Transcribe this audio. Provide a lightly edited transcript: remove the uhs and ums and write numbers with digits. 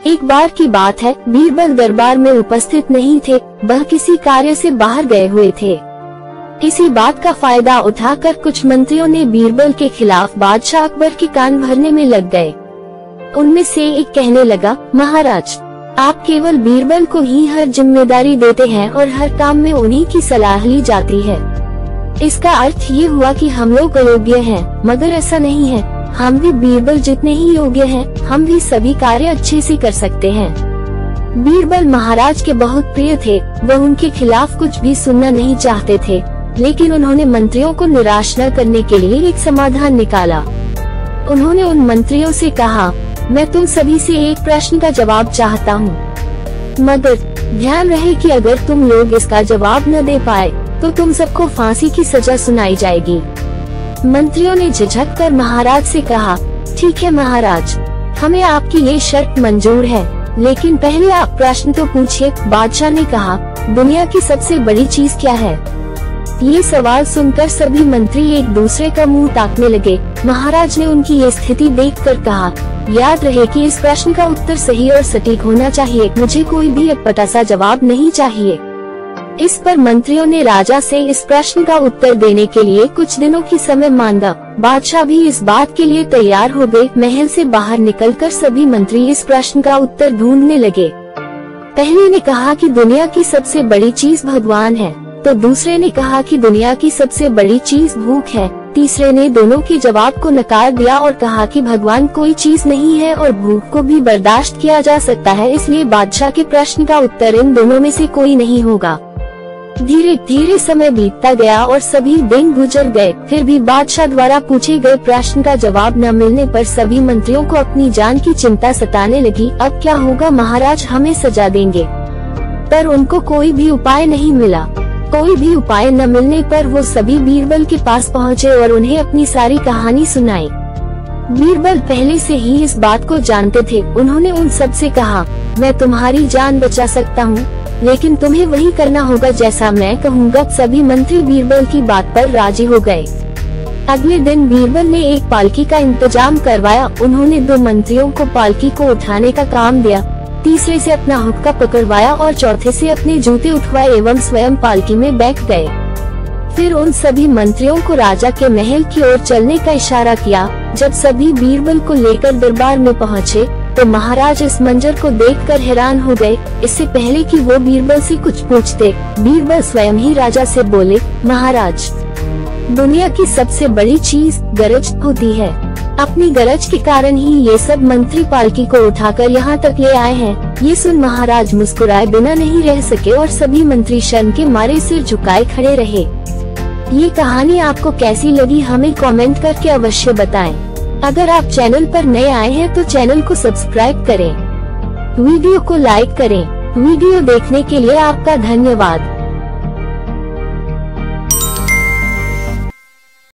एक बार की बात है, बीरबल दरबार में उपस्थित नहीं थे, वह किसी कार्य से बाहर गए हुए थे। इसी बात का फायदा उठाकर कुछ मंत्रियों ने बीरबल के खिलाफ बादशाह अकबर के कान भरने में लग गए। उनमें से एक कहने लगा, महाराज, आप केवल बीरबल को ही हर जिम्मेदारी देते हैं और हर काम में उन्हीं की सलाह ली जाती है। इसका अर्थ ये हुआ कि हम लोग अयोग्य हैं, मगर ऐसा नहीं है। हम भी बीरबल जितने ही योग्य हैं, हम भी सभी कार्य अच्छे से कर सकते हैं। बीरबल महाराज के बहुत प्रिय थे, वह उनके खिलाफ कुछ भी सुनना नहीं चाहते थे, लेकिन उन्होंने मंत्रियों को निराश न करने के लिए एक समाधान निकाला। उन्होंने उन मंत्रियों से कहा, मैं तुम सभी से एक प्रश्न का जवाब चाहता हूँ, मगर ध्यान रहे कि अगर तुम लोग इसका जवाब न दे पाए तो तुम सबको फांसी की सजा सुनाई जाएगी। मंत्रियों ने झिझक कर महाराज से कहा, ठीक है महाराज, हमें आपकी ये शर्त मंजूर है, लेकिन पहले आप प्रश्न तो पूछिए। बादशाह ने कहा, दुनिया की सबसे बड़ी चीज क्या है? ये सवाल सुनकर सभी मंत्री एक दूसरे का मुंह ताकने लगे। महाराज ने उनकी ये स्थिति देखकर कहा, याद रहे कि इस प्रश्न का उत्तर सही और सटीक होना चाहिए, मुझे कोई भी अटपटा सा जवाब नहीं चाहिए। इस पर मंत्रियों ने राजा से इस प्रश्न का उत्तर देने के लिए कुछ दिनों की समय मांगा। बादशाह भी इस बात के लिए तैयार हो गए। महल से बाहर निकलकर सभी मंत्री इस प्रश्न का उत्तर ढूंढने लगे। पहले ने कहा कि दुनिया की सबसे बड़ी चीज भगवान है, तो दूसरे ने कहा कि दुनिया की सबसे बड़ी चीज भूख है। तीसरे ने दोनों के जवाब को नकार दिया और कहा कि भगवान कोई चीज नहीं है और भूख को भी बर्दाश्त किया जा सकता है, इसलिए बादशाह के प्रश्न का उत्तर इन दोनों में से कोई नहीं होगा। धीरे धीरे समय बीतता गया और सभी दिन गुजर गए, फिर भी बादशाह द्वारा पूछे गए प्रश्न का जवाब न मिलने पर सभी मंत्रियों को अपनी जान की चिंता सताने लगी। अब क्या होगा? महाराज हमें सजा देंगे। पर उनको कोई भी उपाय नहीं मिला। कोई भी उपाय न मिलने पर वो सभी बीरबल के पास पहुँचे और उन्हें अपनी सारी कहानी सुनाई। बीरबल पहले से ही इस बात को जानते थे। उन्होंने उन सब से कहा, मैं तुम्हारी जान बचा सकता हूँ, लेकिन तुम्हें वही करना होगा जैसा मैं कहूँगा। सभी मंत्री बीरबल की बात पर राजी हो गए। अगले दिन बीरबल ने एक पालकी का इंतजाम करवाया। उन्होंने 2 मंत्रियों को पालकी को उठाने का काम दिया, तीसरे से अपना हुक्का पकड़वाया और चौथे से अपने जूते उठवाए एवं स्वयं पालकी में बैठ गए। फिर उन सभी मंत्रियों को राजा के महल की ओर चलने का इशारा किया। जब सभी बीरबल को लेकर दरबार में पहुँचे तो महाराज इस मंजर को देखकर हैरान हो गए। इससे पहले कि वो बीरबल से कुछ पूछते, बीरबल स्वयं ही राजा से बोले, महाराज, दुनिया की सबसे बड़ी चीज गरज होती है। अपनी गरज के कारण ही ये सब मंत्री पालकी को उठाकर यहाँ तक ले आए हैं। ये सुन महाराज मुस्कुराए बिना नहीं रह सके और सभी मंत्री शर्म के मारे सिर झुकाए खड़े रहे। ये कहानी आपको कैसी लगी हमें कमेंट करके अवश्य बताएं। अगर आप चैनल पर नए आए हैं तो चैनल को सब्सक्राइब करें, वीडियो को लाइक करें। वीडियो देखने के लिए आपका धन्यवाद।